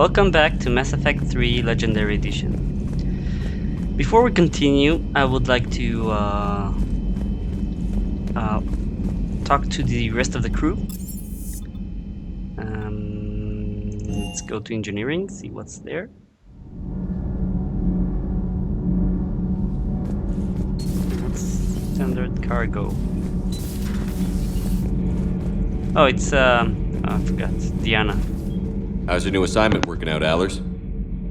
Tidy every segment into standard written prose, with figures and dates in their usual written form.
welcome back to Mass Effect 3 Legendary Edition. Before we continue, I would like to talk to the rest of the crew. Let's go to engineering, see what's there. Standard cargo. Oh, it's I forgot. Diana. How's your new assignment working out, Allers?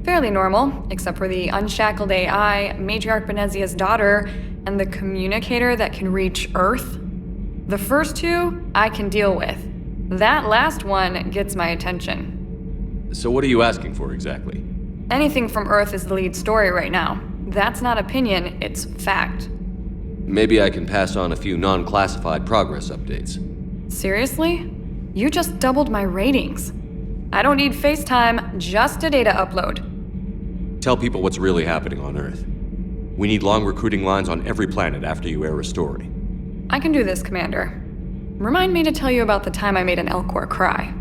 Fairly normal, except for the unshackled AI, Matriarch Benezia's daughter, and the communicator that can reach Earth. The first two, I can deal with. That last one gets my attention. So what are you asking for exactly? Anything from Earth is the lead story right now. That's not opinion, it's fact. Maybe I can pass on a few non-classified progress updates. Seriously? You just doubled my ratings. I don't need FaceTime, just a data upload. Tell people what's really happening on Earth. We need long recruiting lines on every planet after you air a story. I can do this, Commander. Remind me to tell you about the time I made an Elcor cry.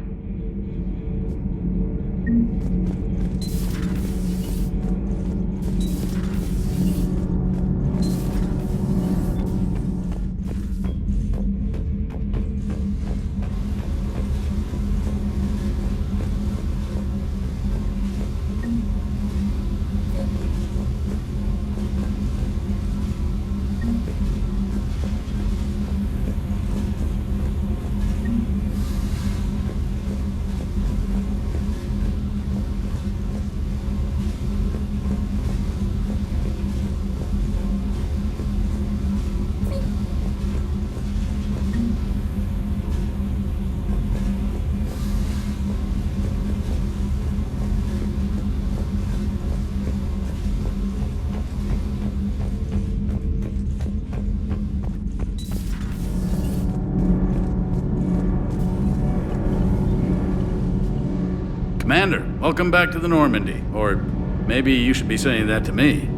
Commander, welcome back to the Normandy. Or maybe you should be saying that to me.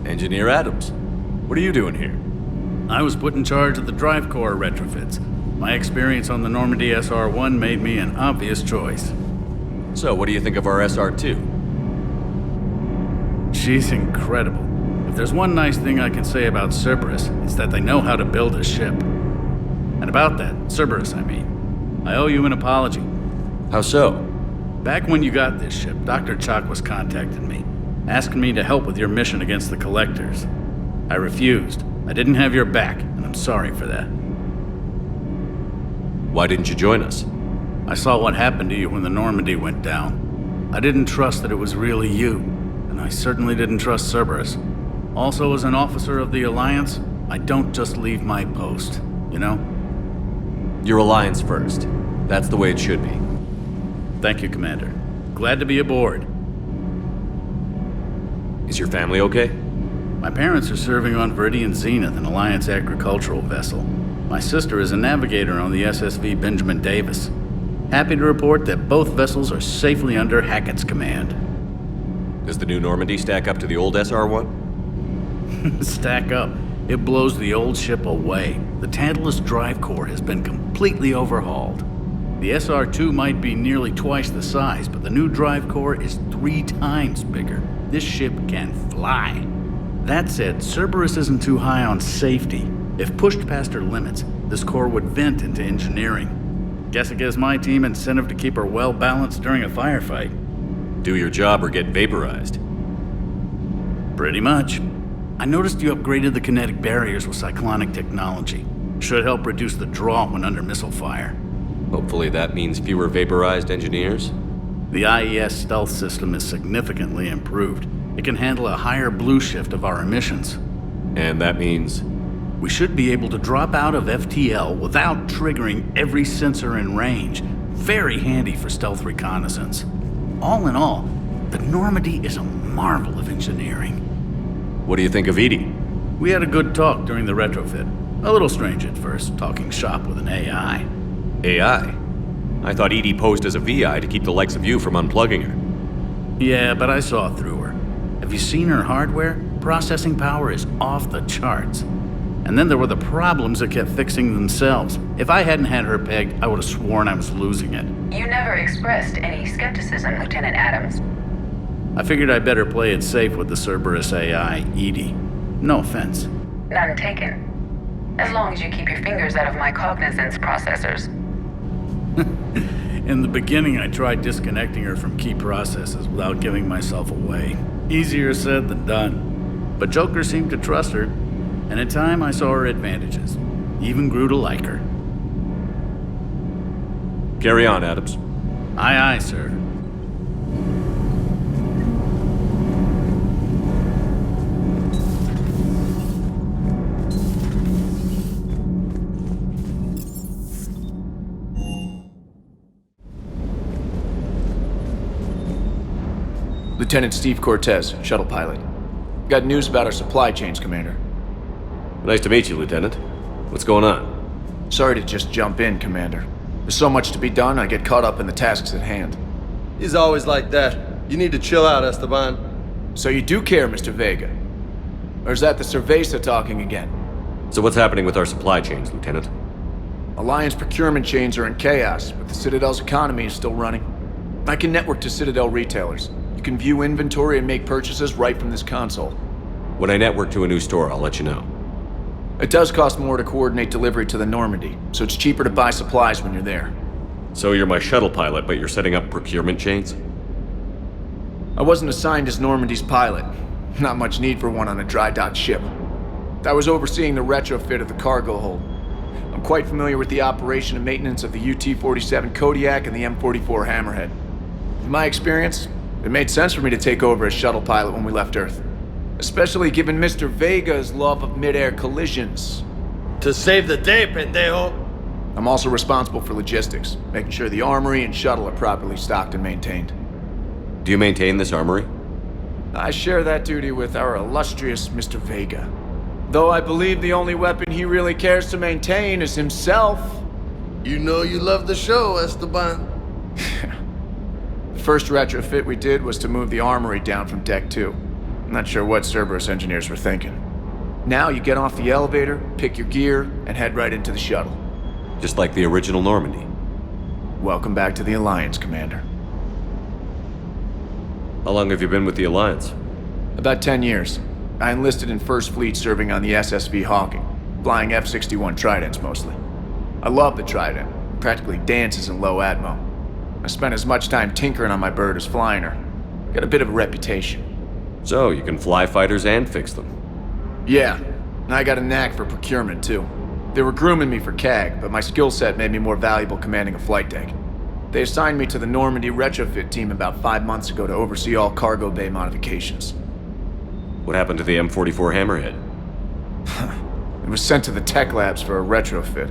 Engineer Adams, what are you doing here? I was put in charge of the drive core retrofits. My experience on the Normandy SR-1 made me an obvious choice. So, what do you think of our SR-2? She's incredible. If there's one nice thing I can say about Cerberus, it's that they know how to build a ship. And about that, Cerberus, I mean. I owe you an apology. How so? Back when you got this ship, Dr. Chalk was contacting me, asking me to help with your mission against the Collectors. I refused. I didn't have your back, and I'm sorry for that. Why didn't you join us? I saw what happened to you when the Normandy went down. I didn't trust that it was really you, and I certainly didn't trust Cerberus. Also, as an officer of the Alliance, I don't just leave my post, you know? Your Alliance first. That's the way it should be. Thank you, Commander. Glad to be aboard. Is your family okay? My parents are serving on Viridian Zenith, an Alliance agricultural vessel. My sister is a navigator on the SSV Benjamin Davis. Happy to report that both vessels are safely under Hackett's command. Does the new Normandy stack up to the old SR-1? Stack up. It blows the old ship away. The Tantalus drive core has been completely overhauled. The SR-2 might be nearly twice the size, but the new drive core is 3 times bigger. This ship can fly. That said, Cerberus isn't too high on safety. If pushed past her limits, this core would vent into engineering. Guess it gives my team incentive to keep her well balanced during a firefight. Do your job or get vaporized. Pretty much. I noticed you upgraded the kinetic barriers with cyclonic technology. Should help reduce the draw when under missile fire. Hopefully that means fewer vaporized engineers? The IES stealth system is significantly improved. It can handle a higher blue shift of our emissions. And that means? We should be able to drop out of FTL without triggering every sensor in range. Very handy for stealth reconnaissance. All in all, the Normandy is a marvel of engineering. What do you think of Edie? We had a good talk during the retrofit. A little strange at first, talking shop with an AI. AI? I thought Edie posed as a VI to keep the likes of you from unplugging her. Yeah, but I saw through her. Have you seen her hardware? Processing power is off the charts. And then there were the problems that kept fixing themselves. If I hadn't had her pegged, I would have sworn I was losing it. You never expressed any skepticism, Lieutenant Adams. I figured I'd better play it safe with the Cerberus AI, Edie. No offense. None taken. As long as you keep your fingers out of my cognizance processors. In the beginning, I tried disconnecting her from key processes without giving myself away. Easier said than done. But Joker seemed to trust her, and in time I saw her advantages. Even grew to like her. Carry on, Adams. Aye, aye, sir. Lieutenant Steve Cortez, shuttle pilot. Got news about our supply chains, Commander. Nice to meet you, Lieutenant. What's going on? Sorry to just jump in, Commander. There's so much to be done, I get caught up in the tasks at hand. He's always like that. You need to chill out, Esteban. So you do care, Mr. Vega? Or is that the Cerveza talking again? So what's happening with our supply chains, Lieutenant? Alliance procurement chains are in chaos, but the Citadel's economy is still running. I can network to Citadel retailers. You can view inventory and make purchases right from this console. When I network to a new store, I'll let you know. It does cost more to coordinate delivery to the Normandy, so it's cheaper to buy supplies when you're there. So you're my shuttle pilot, but you're setting up procurement chains? I wasn't assigned as Normandy's pilot. Not much need for one on a dry dock ship. I was overseeing the retrofit of the cargo hold. I'm quite familiar with the operation and maintenance of the UT-47 Kodiak and the M44 Hammerhead. In my experience, it made sense for me to take over as shuttle pilot when we left Earth. Especially given Mr. Vega's love of mid-air collisions. To save the day, pendejo. I'm also responsible for logistics, making sure the armory and shuttle are properly stocked and maintained. Do you maintain this armory? I share that duty with our illustrious Mr. Vega. Though I believe the only weapon he really cares to maintain is himself. You know you love the show, Esteban. The first retrofit we did was to move the armory down from Deck 2. I'm not sure what Cerberus engineers were thinking. Now you get off the elevator, pick your gear, and head right into the shuttle. Just like the original Normandy. Welcome back to the Alliance, Commander. How long have you been with the Alliance? About 10 years. I enlisted in First Fleet serving on the SSV Hawking, flying F-61 Tridents mostly. I love the Trident. It practically dances in low atmo. I spent as much time tinkering on my bird as flying her. Got a bit of a reputation. So, you can fly fighters and fix them. Yeah, and I got a knack for procurement too. They were grooming me for CAG, but my skill set made me more valuable commanding a flight deck. They assigned me to the Normandy retrofit team about 5 months ago to oversee all cargo bay modifications. What happened to the M44 Hammerhead? It was sent to the tech labs for a retrofit.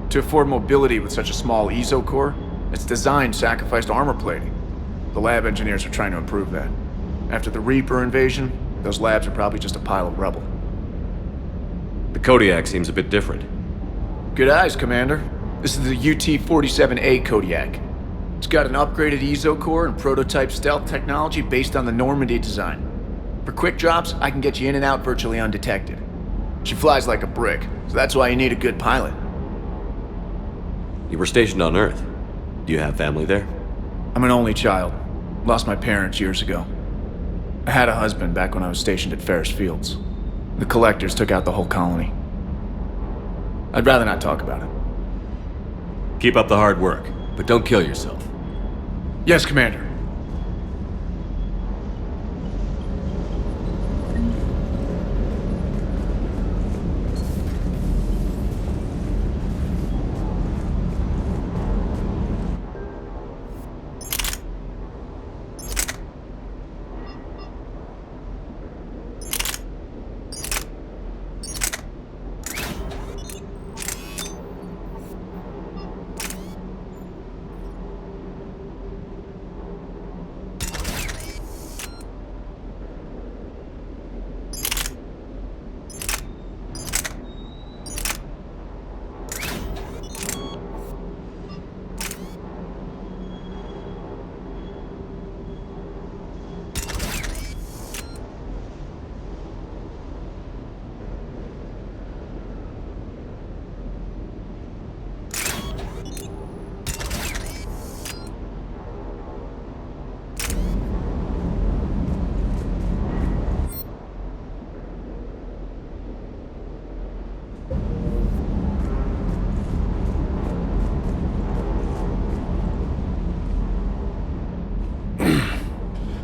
To afford mobility with such a small ESO core, its design sacrificed armor plating. The lab engineers are trying to improve that. After the Reaper invasion, those labs are probably just a pile of rubble. The Kodiak seems a bit different. Good eyes, Commander. This is the UT-47A Kodiak. It's got an upgraded ESO core and prototype stealth technology based on the Normandy design. For quick drops, I can get you in and out virtually undetected. She flies like a brick, so that's why you need a good pilot. You were stationed on Earth. Do you have family there? I'm an only child. Lost my parents years ago. I had a husband back when I was stationed at Ferris Fields. The collectors took out the whole colony. I'd rather not talk about it. Keep up the hard work, but don't kill yourself. Yes, Commander.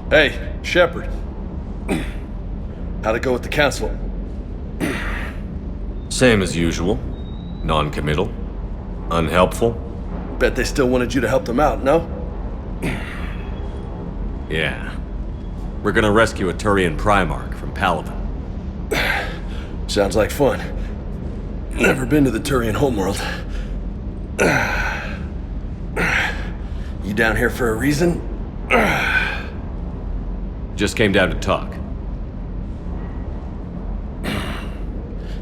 Hey, Shepard. How'd it go with the council? Same as usual. Non-committal. Unhelpful. Bet they still wanted you to help them out, no? Yeah. We're gonna rescue a Turian Primarch from Palaven. Sounds like fun. Never been to the Turian homeworld. You down here for a reason? Just came down to talk.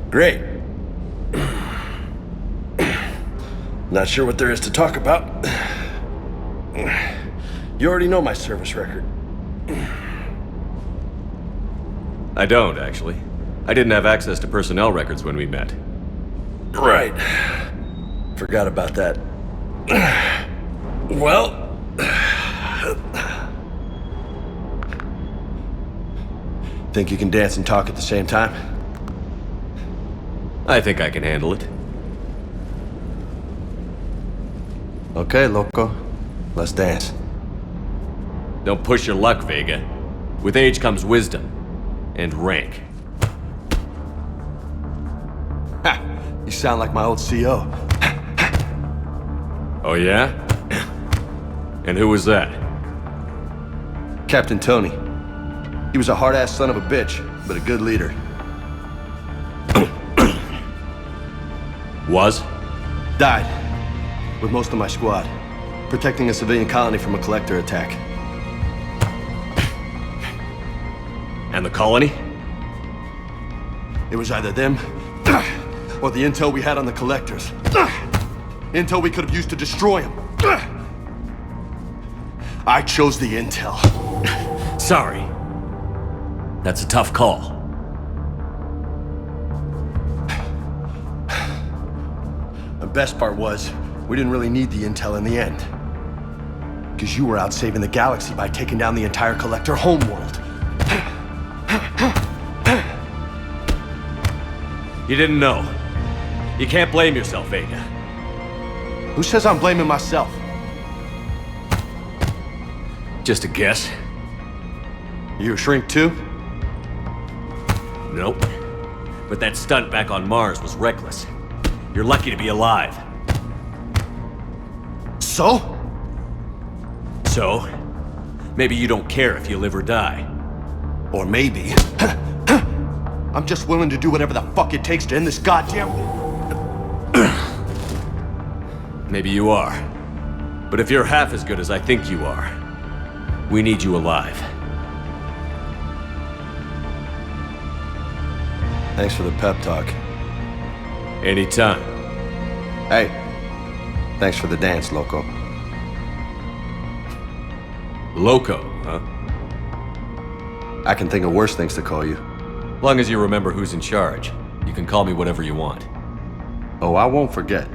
Great. Not sure what there is to talk about. You already know my service record. I don't, actually. I didn't have access to personnel records when we met. Right. Forgot about that. Well... Think you can dance and talk at the same time? I think I can handle it. Okay, loco. Let's dance. Don't push your luck, Vega. With age comes wisdom. And rank. Ha! You sound like my old CO. Oh yeah? And who was that? Captain Tony. He was a hard-ass son of a bitch, but a good leader. Was? Died. With most of my squad. Protecting a civilian colony from a collector attack. And the colony? It was either them, or the intel we had on the collectors. Intel we could have used to destroy them. I chose the intel. Sorry. That's a tough call. The best part was, we didn't really need the intel in the end. Because you were out saving the galaxy by taking down the entire collector homeworld. You didn't know. You can't blame yourself, Vega. Who says I'm blaming myself? Just a guess. You a shrink too? Nope. But that stunt back on Mars was reckless. You're lucky to be alive. So? So, maybe you don't care if you live or die. Or maybe... I'm just willing to do whatever the fuck it takes to end this goddamn... Maybe you are. But if you're half as good as I think you are, we need you alive. Thanks for the pep talk. Anytime. Hey, thanks for the dance, loco. Loco, huh? I can think of worse things to call you. Long as you remember who's in charge, you can call me whatever you want. Oh, I won't forget.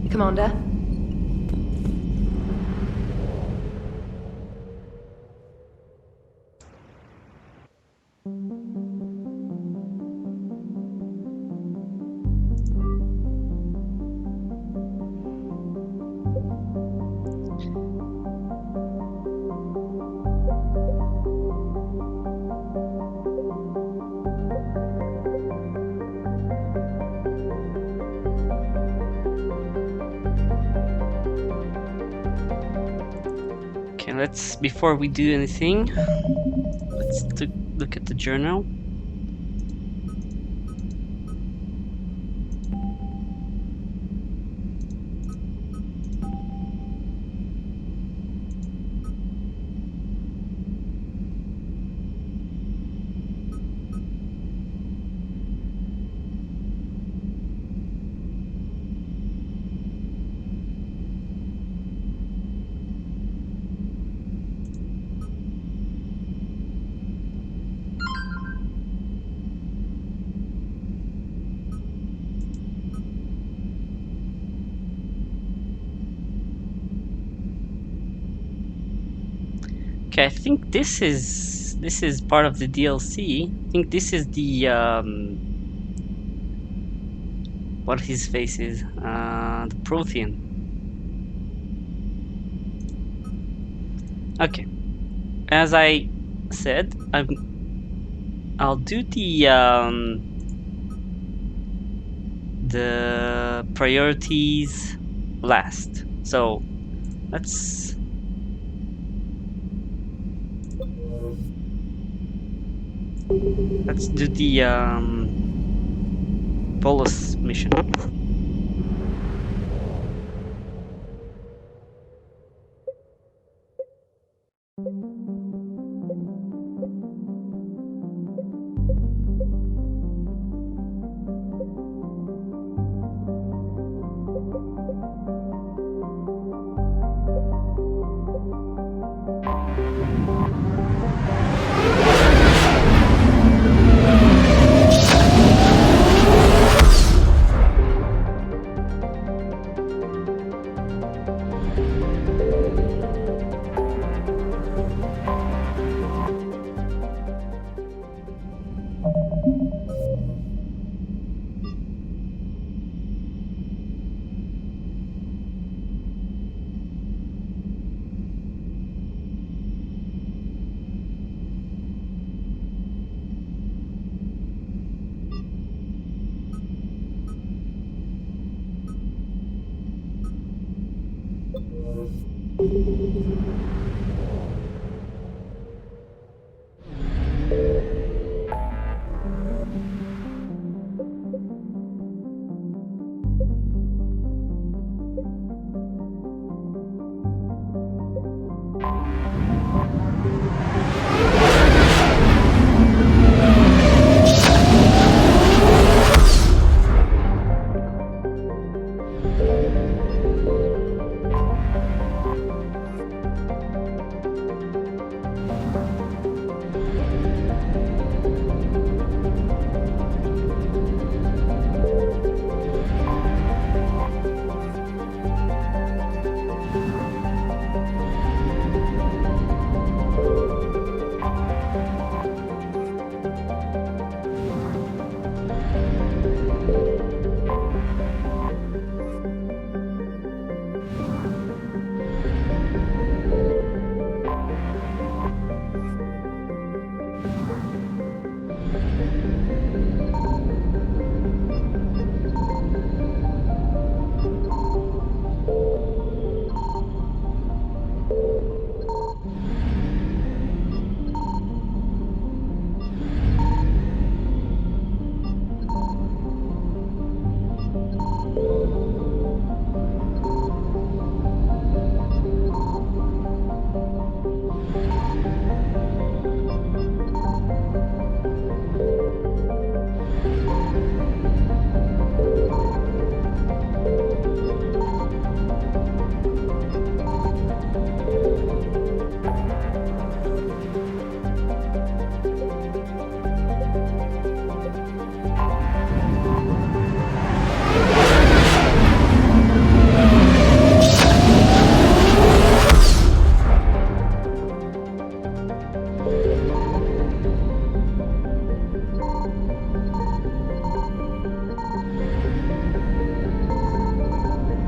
Commander? let's, before we do anything, let's look at the journal. Okay, I think this is part of the DLC. I think this is the what his face is, the Prothean. Okay, as I said, I'll do the priorities last. So let's do the Polis mission.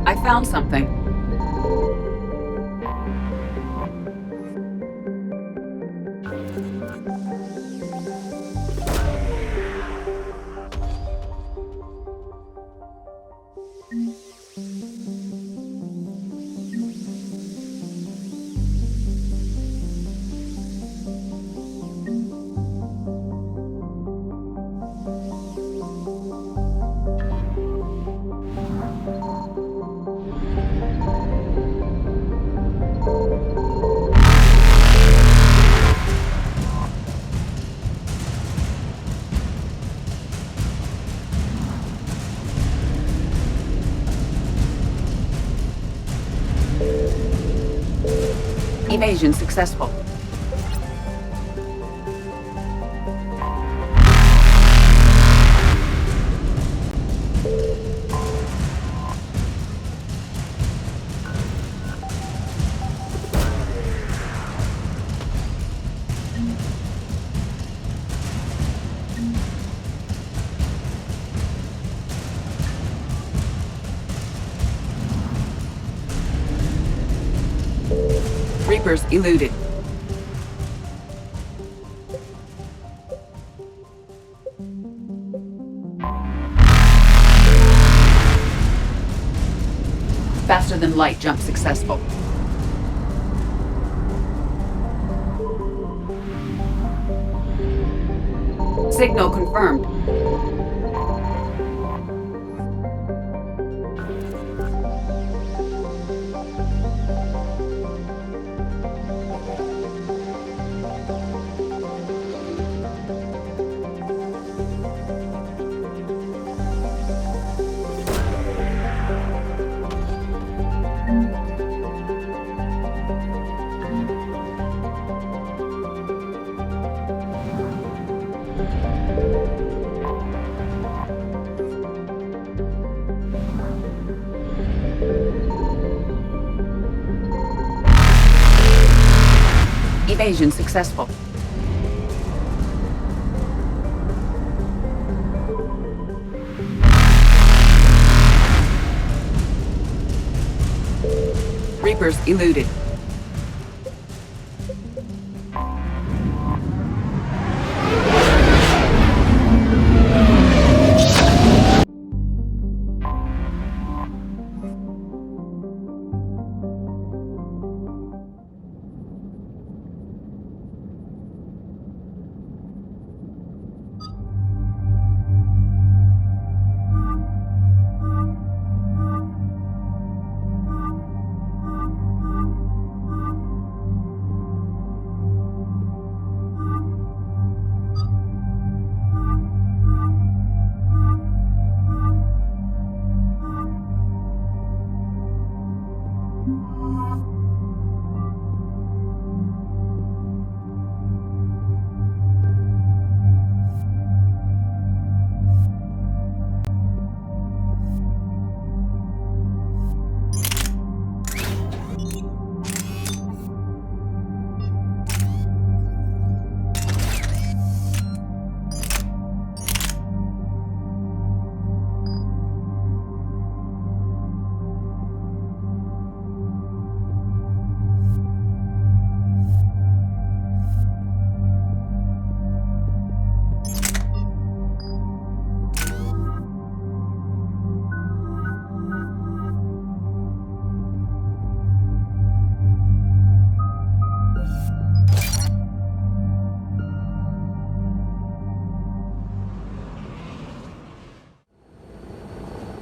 I found something. Evasion successful. Reapers eluded. Faster than light jump successful. Signal confirmed. Evasion successful. Reapers eluded.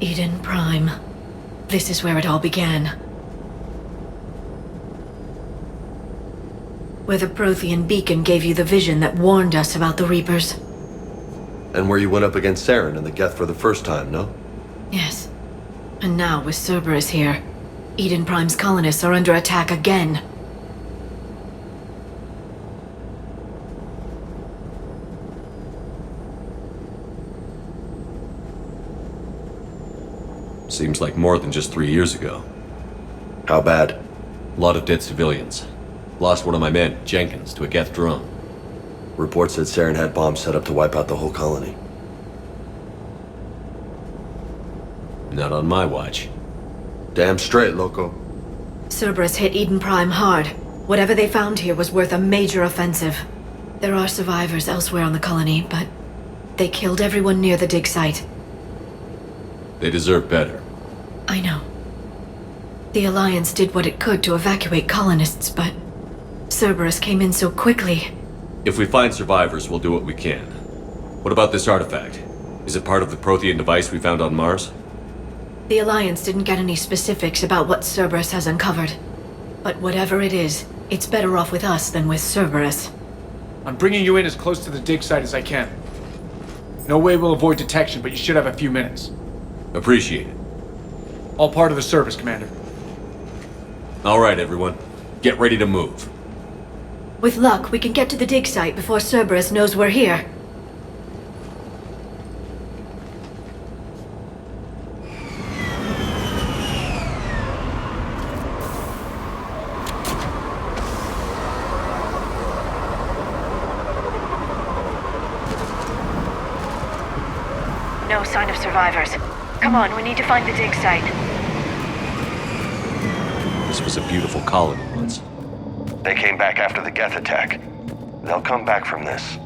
Eden Prime. This is where it all began. Where the Prothean beacon gave you the vision that warned us about the Reapers. And where you went up against Saren and the Geth for the first time, no? Yes. And now, with Cerberus here, Eden Prime's colonists are under attack again. Seems like more than just 3 years ago. How bad? A lot of dead civilians. Lost one of my men, Jenkins, to a Geth drone. Reports said Saren had bombs set up to wipe out the whole colony. Not on my watch. Damn straight, loco. Cerberus hit Eden Prime hard. Whatever they found here was worth a major offensive. There are survivors elsewhere on the colony, but they killed everyone near the dig site. They deserve better. I know. The Alliance did what it could to evacuate colonists, but Cerberus came in so quickly. If we find survivors, we'll do what we can. What about this artifact? Is it part of the Prothean device we found on Mars? The Alliance didn't get any specifics about what Cerberus has uncovered. But whatever it is, it's better off with us than with Cerberus. I'm bringing you in as close to the dig site as I can. No way we'll avoid detection, but you should have a few minutes. Appreciate it. All part of the service, Commander. All right, everyone. Get ready to move. With luck, we can get to the dig site before Cerberus knows we're here. No sign of survivors. Come on, we need to find the dig site. This was a beautiful colony once. They came back after the Geth attack. They'll come back from this.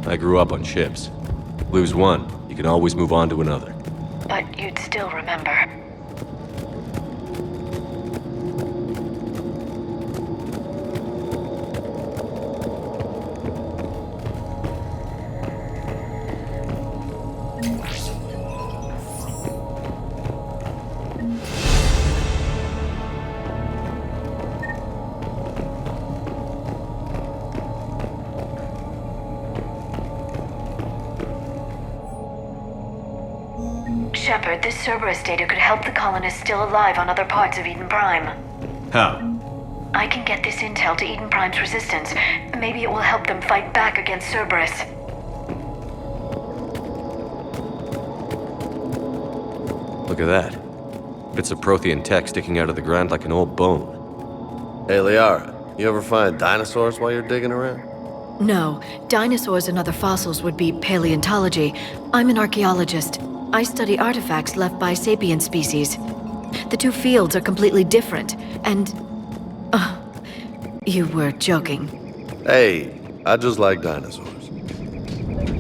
I grew up on ships. Lose one, you can always move on to another. But you'd still remember. Shepard, this Cerberus data could help the colonists still alive on other parts of Eden Prime. How? I can get this intel to Eden Prime's resistance. Maybe it will help them fight back against Cerberus. Look at that. Bits of Prothean tech sticking out of the ground like an old bone. Hey, Liara, you ever find dinosaurs while you're digging around? No, dinosaurs and other fossils would be paleontology. I'm an archaeologist. I study artifacts left by sapient species. The two fields are completely different, and... you were joking. Hey, I just like dinosaurs.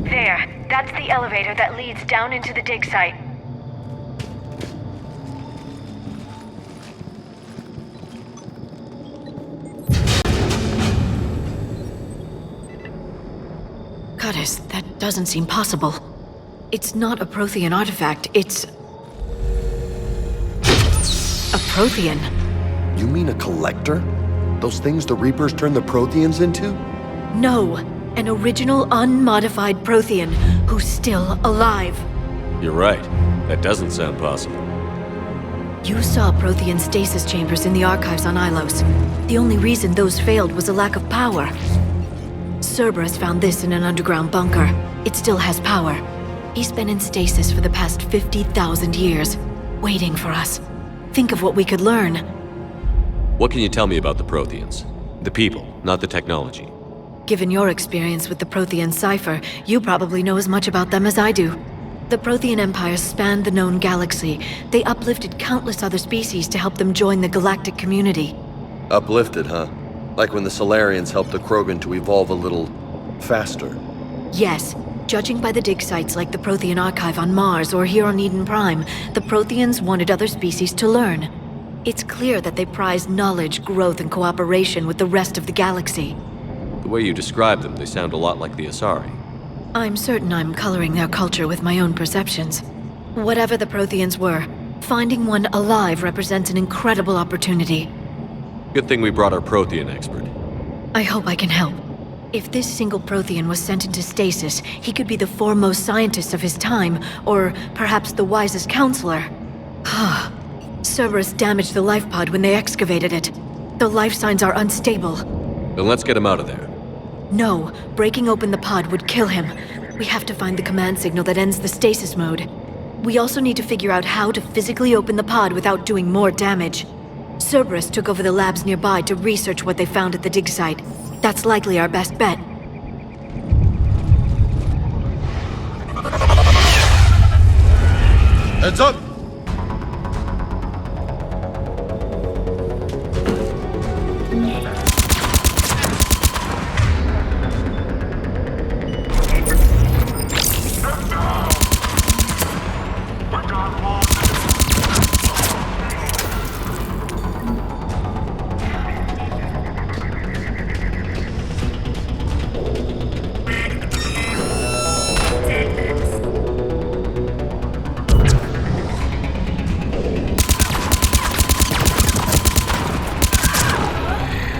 There, that's the elevator that leads down into the dig site. Goddess, that doesn't seem possible. It's not a Prothean artifact, it's... a Prothean. You mean a collector? Those things the Reapers turned the Protheans into? No, an original unmodified Prothean who's still alive. You're right. That doesn't sound possible. You saw Prothean stasis chambers in the archives on Ilos. The only reason those failed was a lack of power. Cerberus found this in an underground bunker. It still has power. He's been in stasis for the past 50,000 years, waiting for us. Think of what we could learn. What can you tell me about the Protheans? The people, not the technology. Given your experience with the Prothean cipher, you probably know as much about them as I do. The Prothean Empire spanned the known galaxy. They uplifted countless other species to help them join the galactic community. Uplifted, huh? Like when the Solarians helped the Krogan to evolve a little... faster. Yes. Judging by the dig sites like the Prothean Archive on Mars or here on Eden Prime, the Protheans wanted other species to learn. It's clear that they prize knowledge, growth, and cooperation with the rest of the galaxy. The way you describe them, they sound a lot like the Asari. I'm certain I'm coloring their culture with my own perceptions. Whatever the Protheans were, finding one alive represents an incredible opportunity. Good thing we brought our Prothean expert. I hope I can help. If this single Prothean was sent into stasis, he could be the foremost scientist of his time, or perhaps the wisest counselor. Cerberus damaged the life pod when they excavated it. The life signs are unstable. Then let's get him out of there. No, breaking open the pod would kill him. We have to find the command signal that ends the stasis mode. We also need to figure out how to physically open the pod without doing more damage. Cerberus took over the labs nearby to research what they found at the dig site. That's likely our best bet. Heads up!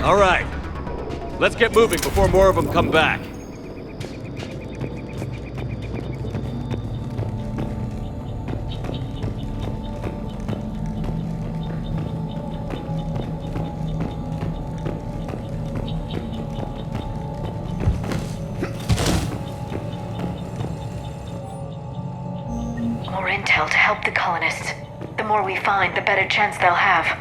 All right. Let's get moving before more of them come back. intel to help the colonists. The more we find, the better chance they'll have.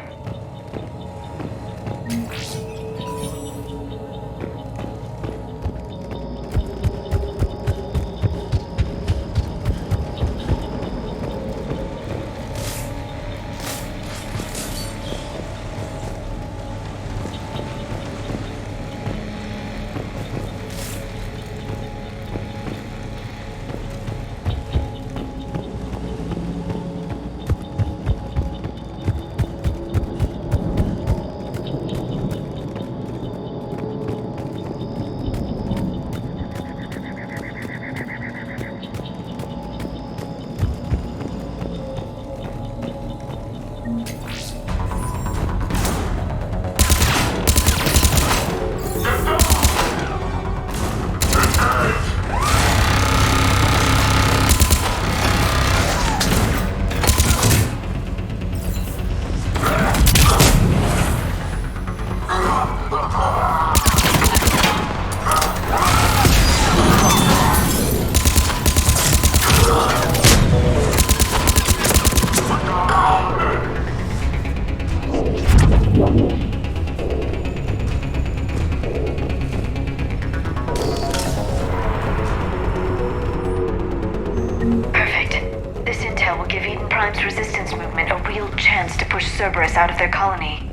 Cerberus out of their colony.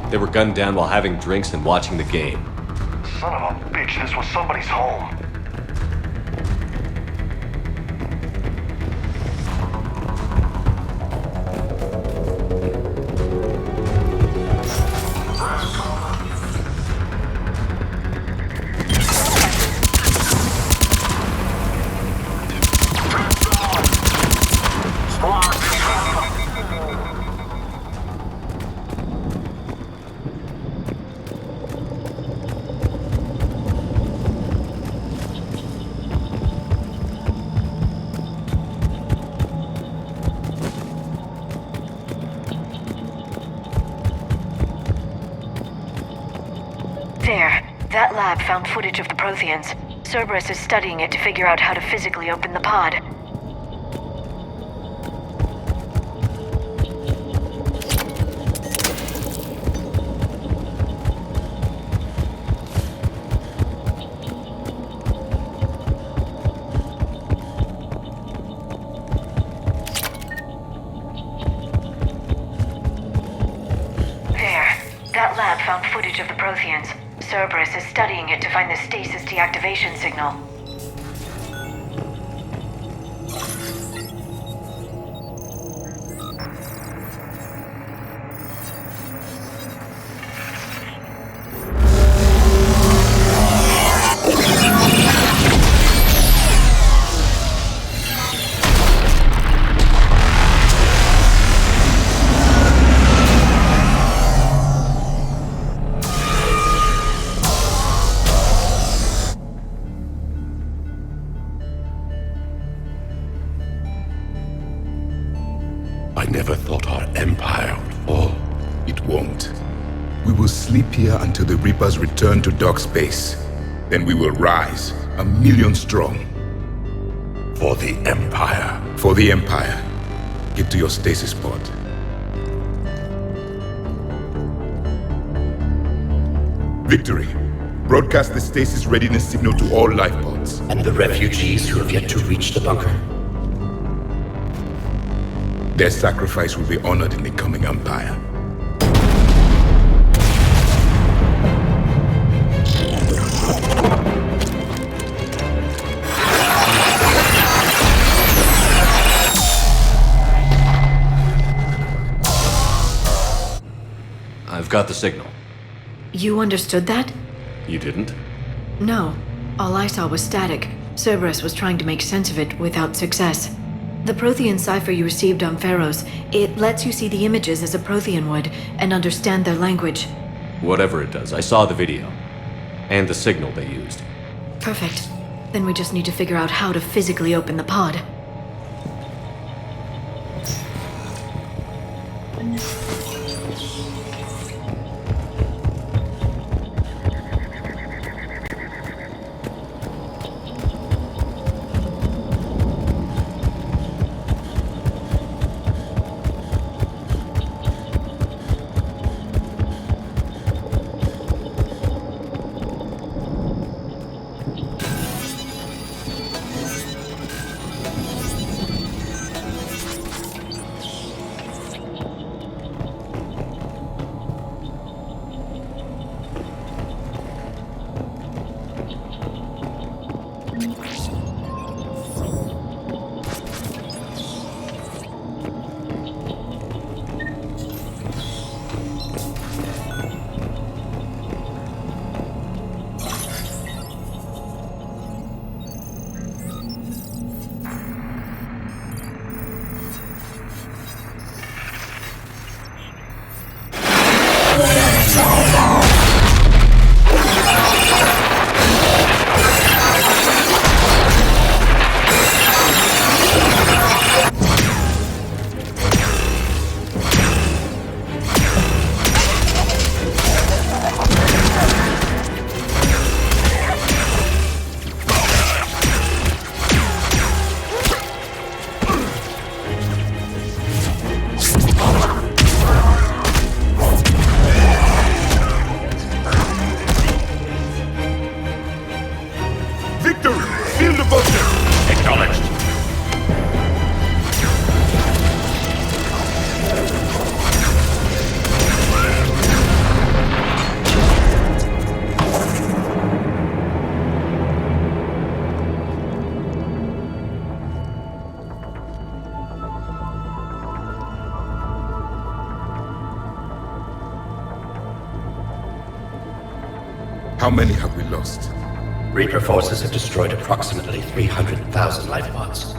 They were gunned down while having drinks and watching the game. Son of a bitch, this was somebody's home. There. That lab found footage of the Protheans. Cerberus is studying it to figure out how to physically open the pod. There. That lab found footage of the Protheans. Cerberus is studying it to find the stasis deactivation signal. Reapers return to dock space, then we will rise, 1,000,000 strong. For the Empire. For the Empire. Get to your stasis pod. Victory. Broadcast the stasis readiness signal to all life pods. And the refugees who have yet to reach the bunker? Their sacrifice will be honored in the coming Empire. I've got the signal. You understood that? You didn't? No. All I saw was static. Cerberus was trying to make sense of it without success. The Prothean cipher you received on Pharaohs, it lets you see the images as a Prothean would and understand their language. Whatever it does, I saw the video. And the signal they used. Perfect. Then we just need to figure out how to physically open the pod. How many have we lost? Reaper forces have destroyed approximately 300,000 life pods.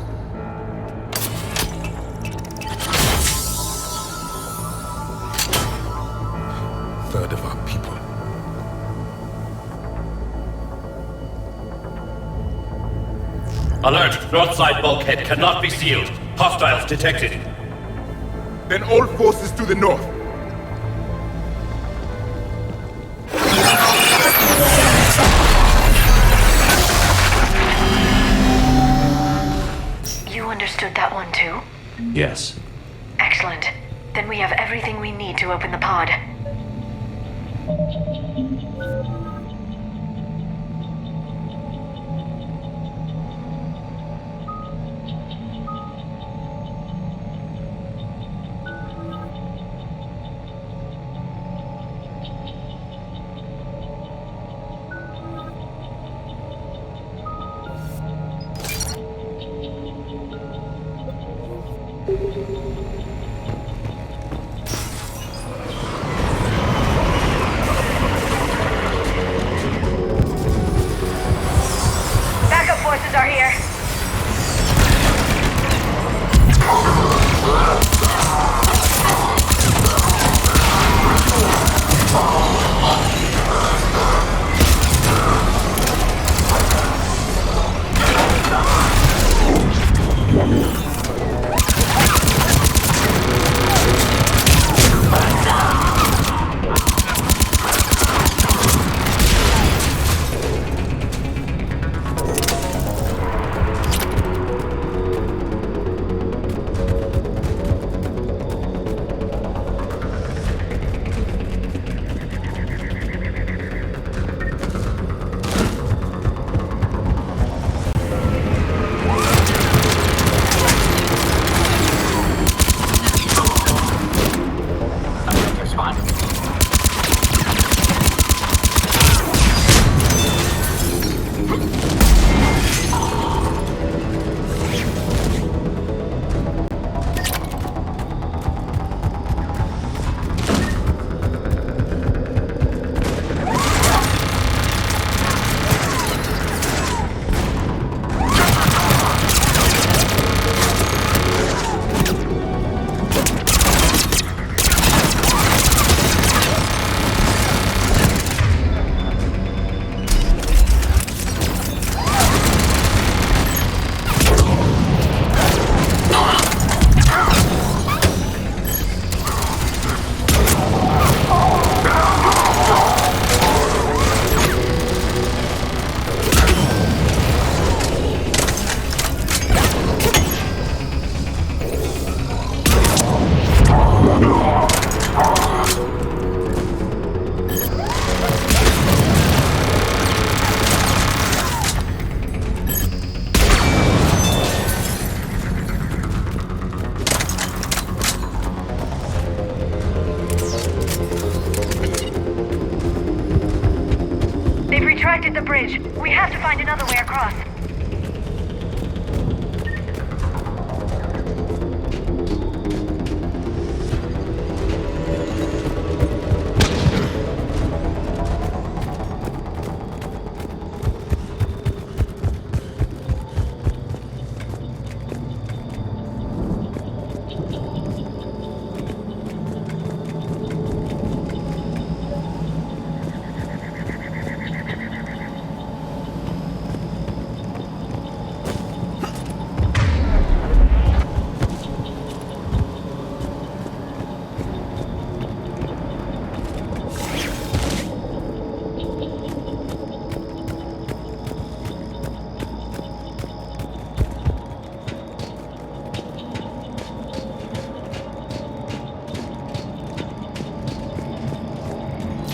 Third of our people. Alert! North side bulkhead cannot be sealed. Hostiles detected. Then all forces to the north. You understood that one too? Yes. Excellent. Then we have everything we need to open the pod. extracted the bridge. We have to find another way across.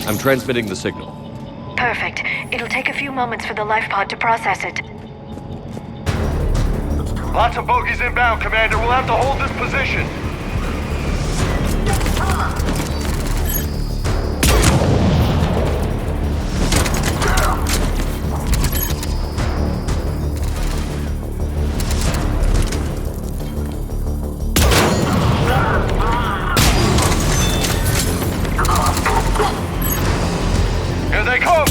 I'm transmitting the signal. Perfect. It'll take a few moments for the life pod to process it. Lots of bogies inbound, Commander. We'll have to hold this position. Here they come!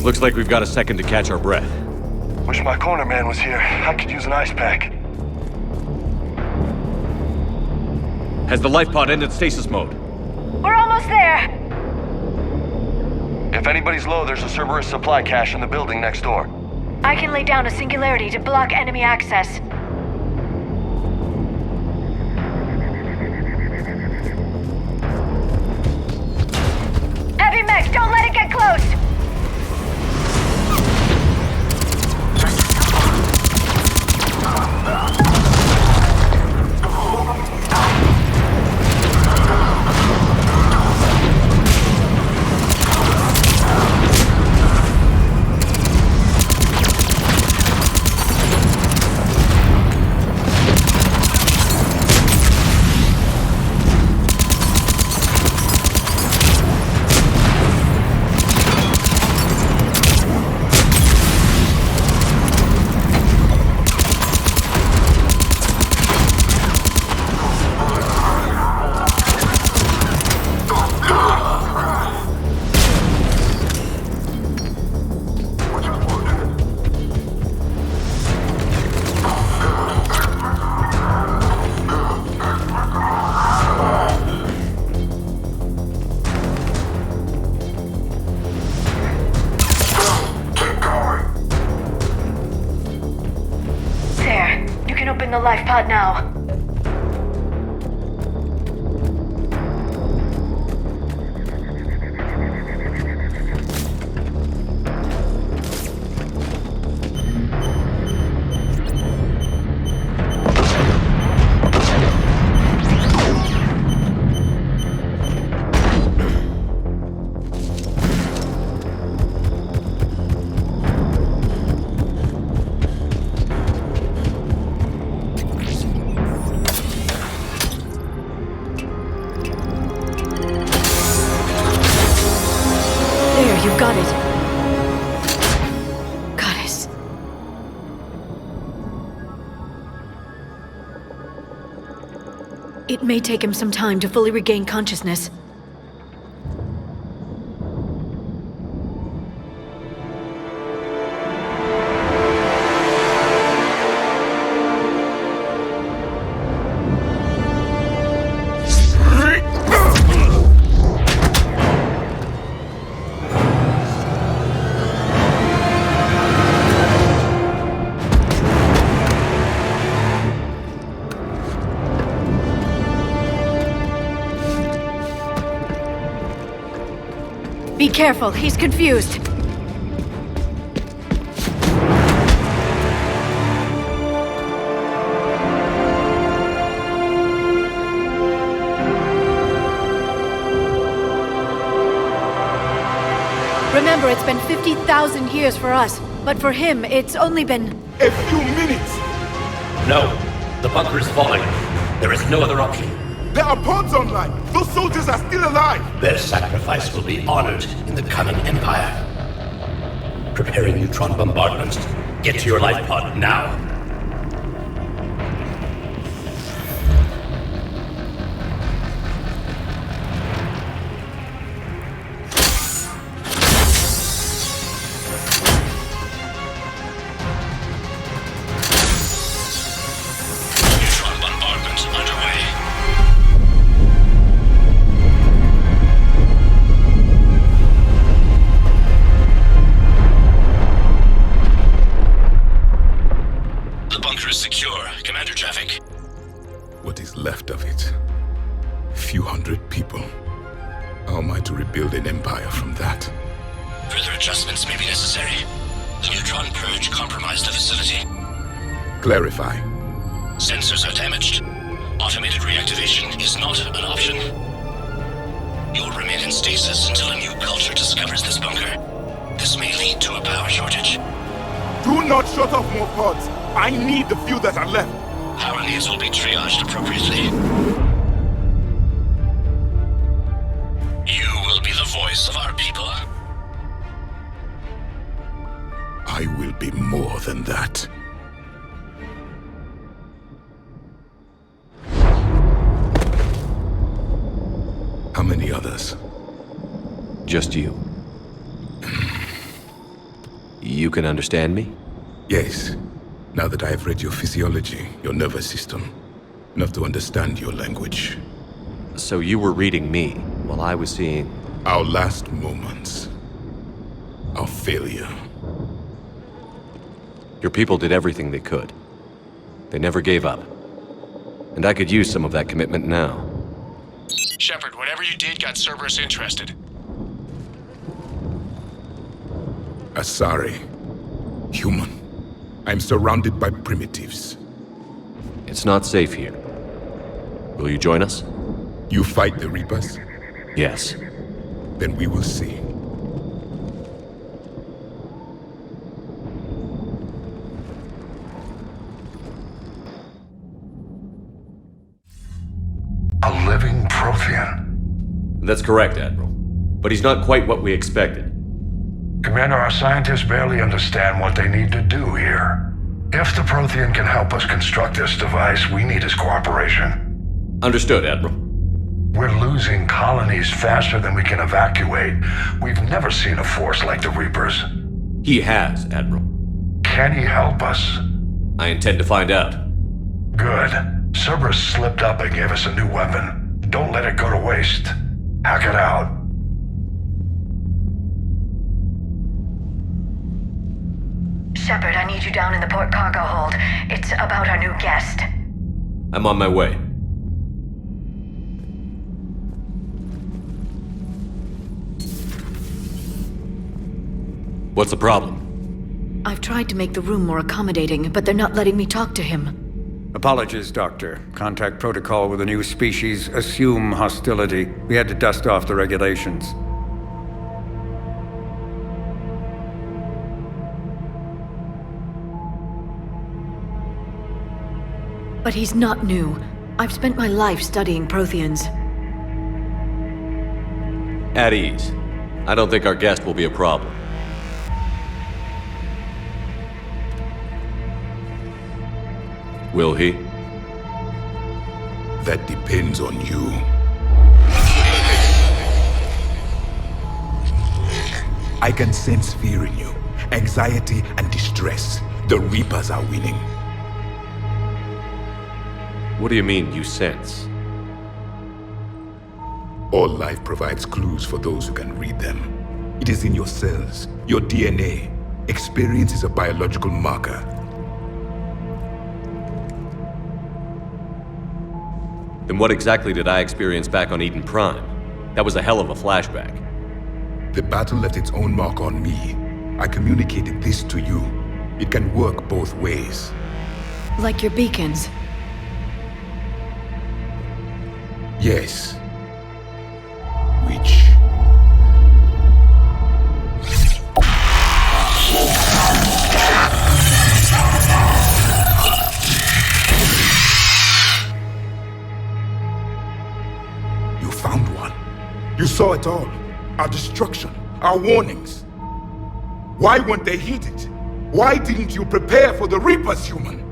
Looks like we've got a second to catch our breath. Wish my corner man was here. I could use an ice pack. Has the life pod ended stasis mode? We're almost there! If anybody's low, there's a Cerberus supply cache in the building next door. I can lay down a singularity to block enemy access. Heavy mech, don't let it get close! Open the life pod now. you've got it. Goddess. It may take him some time to fully regain consciousness. Be careful, he's confused. Remember, it's been 50,000 years for us, but for him, it's only been... A few minutes! No, the bunker is falling. There is no other option. There are pods online! Those soldiers are still alive! Their sacrifice will be honored in the coming Empire. Preparing neutron bombardment. Get to your life pod now. Neutron bombardment underway. The bunker is secure. Commander traffic. What is left of it? Few hundred people. How am I to rebuild an empire from that? Further adjustments may be necessary. The neutron purge compromised the facility. Clarify. Sensors are damaged. Automated reactivation is not an option. You'll remain in stasis until a new culture discovers this bunker. This may lead to a power shortage. Do not shut off more pods! I need the few that are left! Power needs will be triaged appropriately. You will be the voice of our people. I will be more than that. How many others? Just you. You can understand me? Yes. Now that I have read your physiology, your nervous system, enough to understand your language. So you were reading me, while I was seeing... Our last moments. Our failure. Your people did everything they could. They never gave up. And I could use some of that commitment now. Shepard, whatever you did got Cerberus interested. Asari. Human. I'm surrounded by primitives. It's not safe here. Will you join us? You fight the Reapers? Yes. Then we will see. A living Prothean. That's correct, Admiral. But he's not quite what we expected. Commander, our scientists barely understand what they need to do here. If the Prothean can help us construct this device, we need his cooperation. Understood, Admiral. We're losing colonies faster than we can evacuate. We've never seen a force like the Reapers. He has, Admiral. Can he help us? I intend to find out. Good. Cerberus slipped up and gave us a new weapon. Don't let it go to waste. Hack it out. Shepard, I need you down in the port cargo hold. It's about our new guest. I'm on my way. What's the problem? I've tried to make the room more accommodating, but they're not letting me talk to him. Apologies, Doctor. Contact protocol with a new species. Assume hostility. We had to dust off the regulations. But he's not new. I've spent my life studying Protheans. At ease. I don't think our guest will be a problem. Will he? That depends on you. I can sense fear in you, anxiety and distress. The Reapers are winning. What do you mean, you sense? All life provides clues for those who can read them. It is in your cells, your DNA. Experience is a biological marker. Then what exactly did I experience back on Eden Prime? That was a hell of a flashback. The battle left its own mark on me. I communicated this to you. It can work both ways. Like your beacons. Yes. Which... You found one. You saw it all. Our destruction, our warnings. Why weren't they heeded? Why didn't you prepare for the Reapers, human?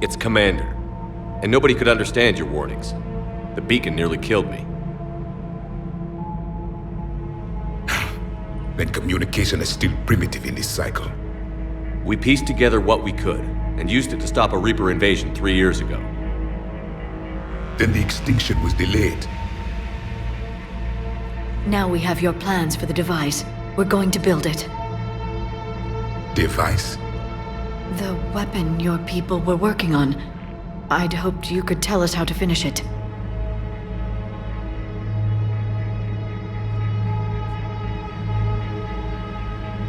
It's Commander. And nobody could understand your warnings. The beacon nearly killed me. Then communication is still primitive in this cycle. We pieced together what we could, and used it to stop a Reaper invasion 3 years ago. Then the extinction was delayed. Now we have your plans for the device. We're going to build it. Device? The weapon your people were working on. I'd hoped you could tell us how to finish it.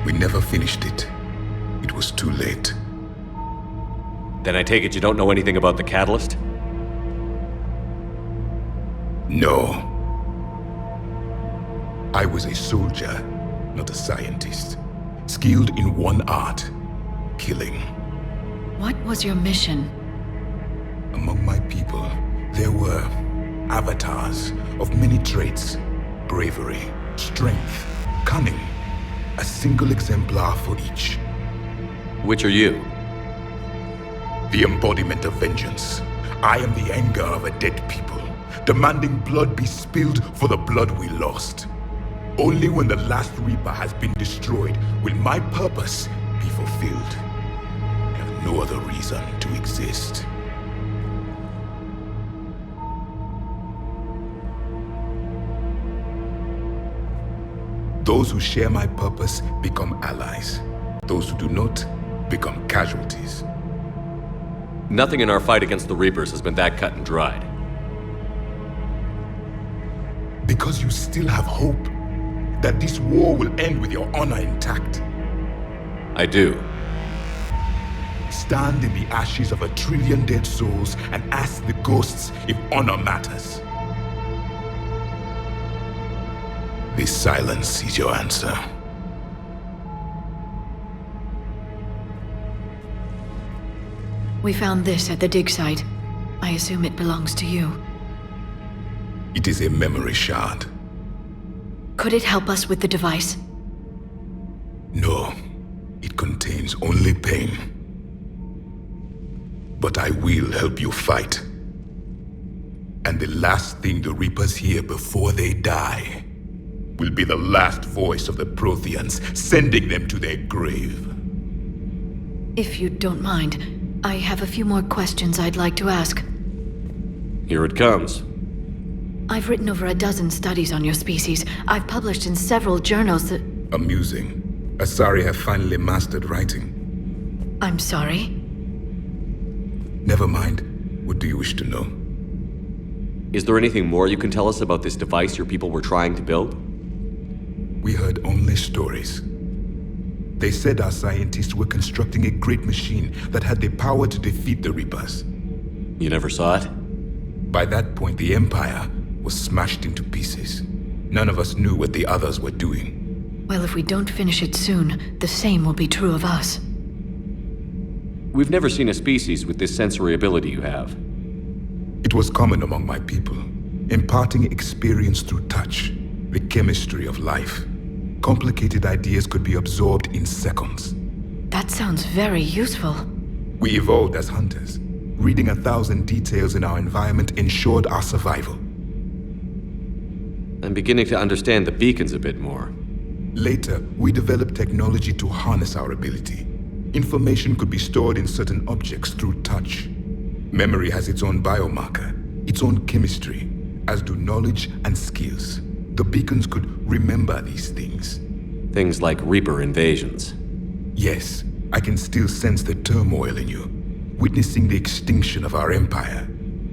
We never finished it. It was too late. Then I take it you don't know anything about the catalyst? No. I was a soldier, not a scientist. Skilled in one art, killing. What was your mission? Among my people, there were avatars of many traits. Bravery, strength, cunning. A single exemplar for each. Which are you? The embodiment of vengeance. I am the anger of a dead people, demanding blood be spilled for the blood we lost. Only when the last Reaper has been destroyed will my purpose be fulfilled. I have no other reason to exist. Those who share my purpose become allies. Those who do not become casualties. Nothing in our fight against the Reapers has been that cut and dried. Because you still have hope that this war will end with your honor intact. I do. Stand in the ashes of 1 trillion dead souls and ask the ghosts if honor matters. This silence is your answer. We found this at the dig site. I assume it belongs to you. It is a memory shard. Could it help us with the device? No, it contains only pain. But I will help you fight. And the last thing the Reapers hear before they die will be the last voice of the Protheans, sending them to their grave. If you don't mind, I have a few more questions I'd like to ask. Here it comes. I've written over a dozen studies on your species. I've published in several journals that... Amusing. Asari have finally mastered writing. I'm sorry? Never mind. What do you wish to know? Is there anything more you can tell us about this device your people were trying to build? We heard only stories. They said our scientists were constructing a great machine that had the power to defeat the Reapers. You never saw it? By that point, the Empire was smashed into pieces. None of us knew what the others were doing. Well, if we don't finish it soon, the same will be true of us. We've never seen a species with this sensory ability you have. It was common among my people, imparting experience through touch. The chemistry of life. Complicated ideas could be absorbed in seconds. That sounds very useful. We evolved as hunters. Reading 1,000 details in our environment ensured our survival. I'm beginning to understand the beacons a bit more. Later, we developed technology to harness our ability. Information could be stored in certain objects through touch. Memory has its own biomarker, its own chemistry, as do knowledge and skills. The beacons could remember these things. Things like Reaper invasions. Yes, I can still sense the turmoil in you, witnessing the extinction of our empire.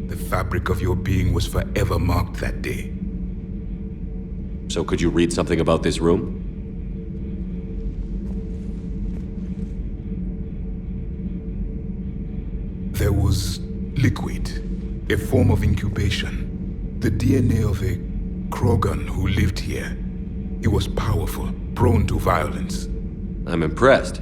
The fabric of your being was forever marked that day. So could you read something about this room? There was liquid, a form of incubation. The DNA of a Krogan who lived here. He was powerful, prone to violence. I'm impressed.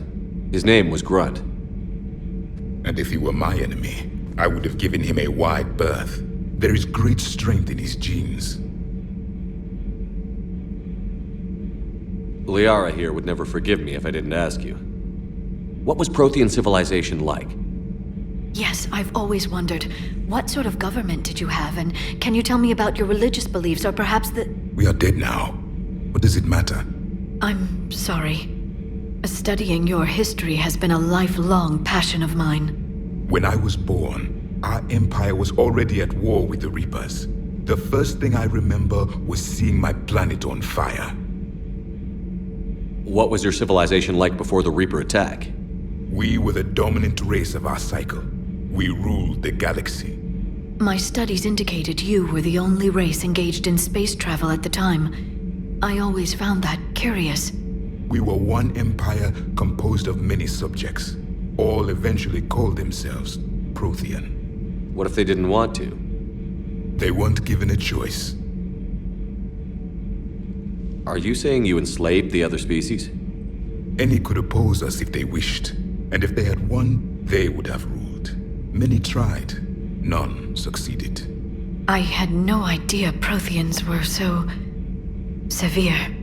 His name was Grunt. And if he were my enemy, I would have given him a wide berth. There is great strength in his genes. Liara here would never forgive me if I didn't ask you. What was Prothean civilization like? Yes, I've always wondered, what sort of government did you have, and can you tell me about your religious beliefs, or perhaps the... We are dead now. What does it matter? I'm sorry. Studying your history has been a lifelong passion of mine. When I was born, our empire was already at war with the Reapers. The first thing I remember was seeing my planet on fire. What was your civilization like before the Reaper attack? We were the dominant race of our cycle. We ruled the galaxy. My studies indicated you were the only race engaged in space travel at the time. I always found that curious. We were one empire composed of many subjects. All eventually called themselves Prothean. What if they didn't want to? They weren't given a choice. Are you saying you enslaved the other species? Any could oppose us if they wished. And if they had won, they would have ruled. Many tried. None succeeded. I had no idea Protheans were so... severe.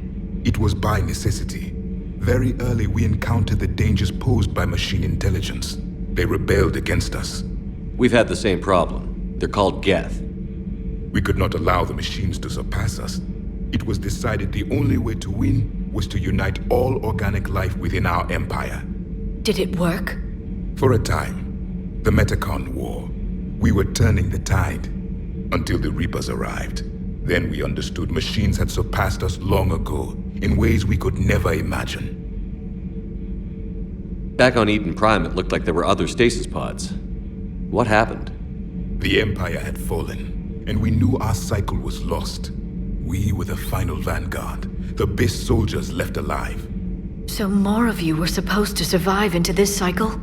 It was by necessity. Very early we encountered the dangers posed by machine intelligence. They rebelled against us. We've had the same problem. They're called Geth. We could not allow the machines to surpass us. It was decided the only way to win was to unite all organic life within our empire. Did it work? For a time. The Metacon War. We were turning the tide. Until the Reapers arrived. Then we understood machines had surpassed us long ago, in ways we could never imagine. Back on Eden Prime, it looked like there were other stasis pods. What happened? The Empire had fallen, and we knew our cycle was lost. We were the final vanguard, the best soldiers left alive. So more of you were supposed to survive into this cycle?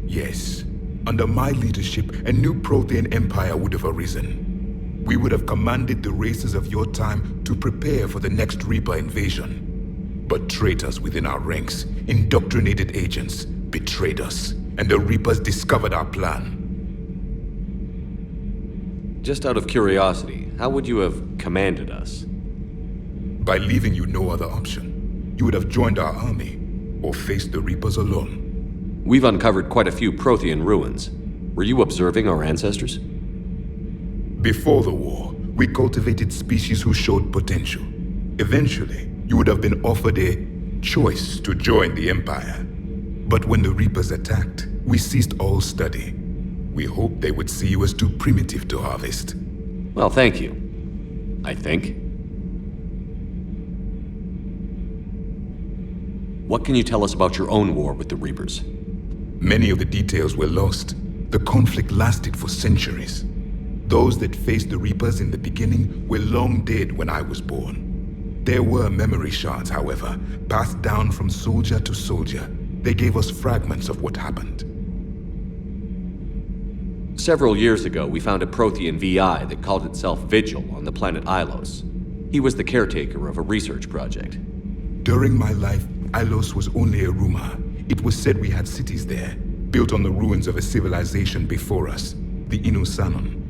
Yes. Under my leadership, a new Prothean empire would have arisen. We would have commanded the races of your time to prepare for the next Reaper invasion. But traitors within our ranks, indoctrinated agents, betrayed us, and the Reapers discovered our plan. Just out of curiosity, how would you have commanded us? By leaving you no other option. You would have joined our army, or faced the Reapers alone. We've uncovered quite a few Prothean ruins. Were you observing our ancestors? Before the war, we cultivated species who showed potential. Eventually, you would have been offered a choice to join the Empire. But when the Reapers attacked, we ceased all study. We hoped they would see you as too primitive to harvest. Well, thank you. I think. What can you tell us about your own war with the Reapers? Many of the details were lost. The conflict lasted for centuries. Those that faced the Reapers in the beginning were long dead when I was born. There were memory shards, however, passed down from soldier to soldier. They gave us fragments of what happened. Several years ago, we found a Prothean VI that called itself Vigil on the planet Ilos. He was the caretaker of a research project. During my life, Ilos was only a rumor. It was said we had cities there, built on the ruins of a civilization before us, the Inusanon.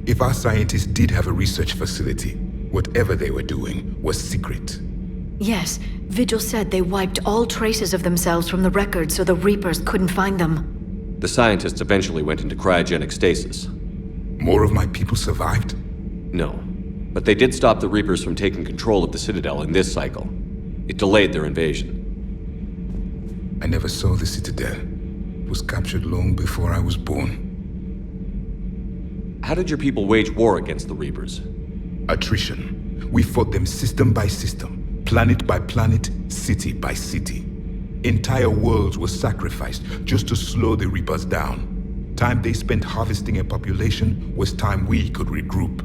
If our scientists did have a research facility, Whatever they were doing was secret. Yes, Vigil said they wiped all traces of themselves from the records so the Reapers couldn't find them. The scientists eventually went into cryogenic stasis. More of my people survived? No, but they did stop the Reapers from taking control of the Citadel in this cycle. It delayed their invasion. I never saw the Citadel. It was captured long before I was born. How did your people wage war against the Reapers? Attrition. We fought them system by system, planet by planet, city by city. Entire worlds were sacrificed just to slow the Reapers down. Time they spent harvesting a population was time we could regroup.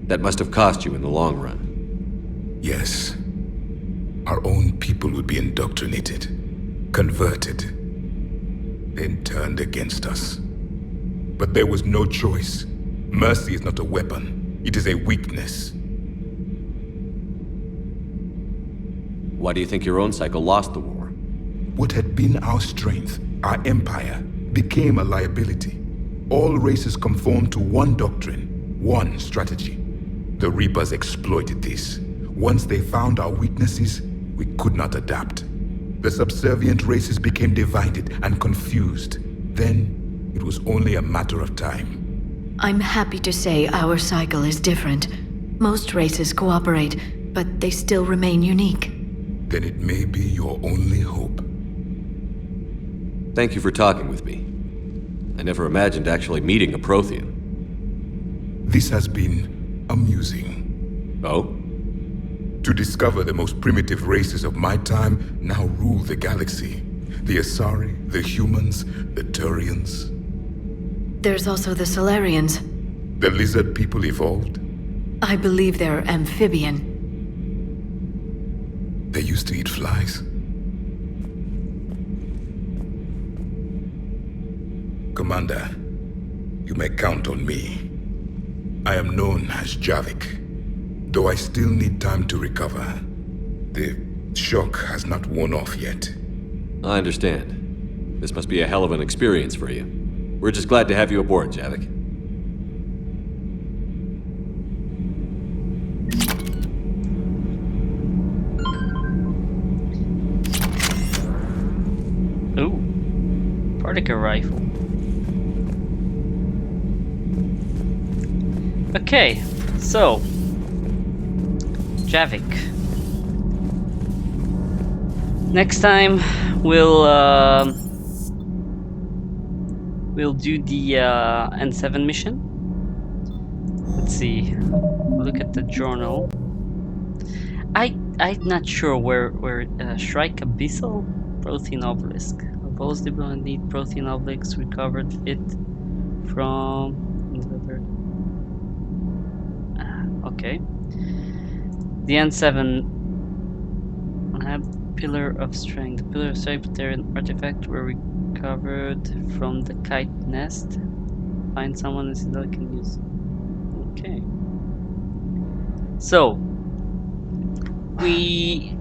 That must have cost you in the long run. Yes. Our own people would be indoctrinated, converted, then turned against us. But there was no choice. Mercy is not a weapon. It is a weakness. Why do you think your own cycle lost the war? What had been our strength, our empire, became a liability. All races conformed to one doctrine, one strategy. The Reapers exploited this. Once they found our weaknesses, we could not adapt. The subservient races became divided and confused. Then, it was only a matter of time. I'm happy to say our cycle is different. Most races cooperate, but they still remain unique. Then it may be your only hope. Thank you for talking with me. I never imagined actually meeting a Prothean. This has been amusing. Oh? To discover the most primitive races of my time now rule the galaxy. The Asari, the humans, the Turians. There's also the Solarians. The lizard people evolved? I believe they're amphibian. They used to eat flies. Commander, you may count on me. I am known as Javik, though I still need time to recover. The shock has not worn off yet. I understand. This must be a hell of an experience for you. We're just glad to have you aboard, Javik. Ooh, particle rifle. Okay, so Javik. Next time we'll do the N7 mission. Let's see. Look at the journal. I'm not sure where Shrike Abyssal Protein Obelisk. Opposed need Protein Obelisk recovered fit from. Okay. The N7 Pillar of Strength. The Pillar of Strength artifact were recovered from the kite nest. Find someone that can use. Okay. So we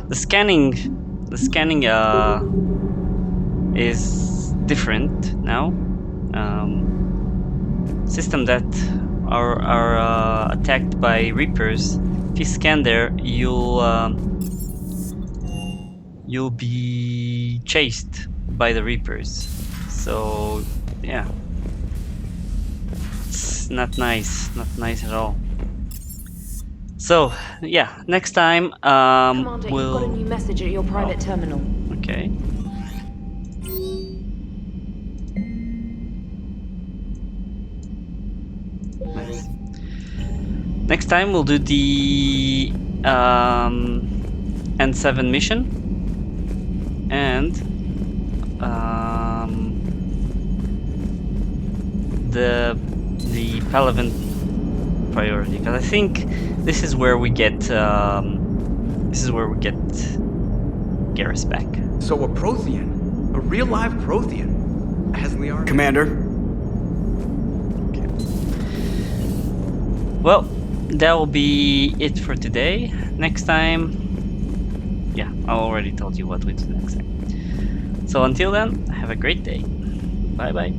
the scanning is different now. System that are attacked by Reapers. If you scan there, you'll be chased by the Reapers. So yeah, it's not nice at all. So yeah, next time Commander, we'll. you've got a new message at your private terminal. Okay. Nice. Next time we'll do the N7 mission and the Palaven priority, because I think this is where we get Garrus back. So a Prothean, a real live Prothean, as in the army. Commander. Well, that will be it for today. Next time, yeah, I already told you what we do next time. So until then, have a great day. Bye bye.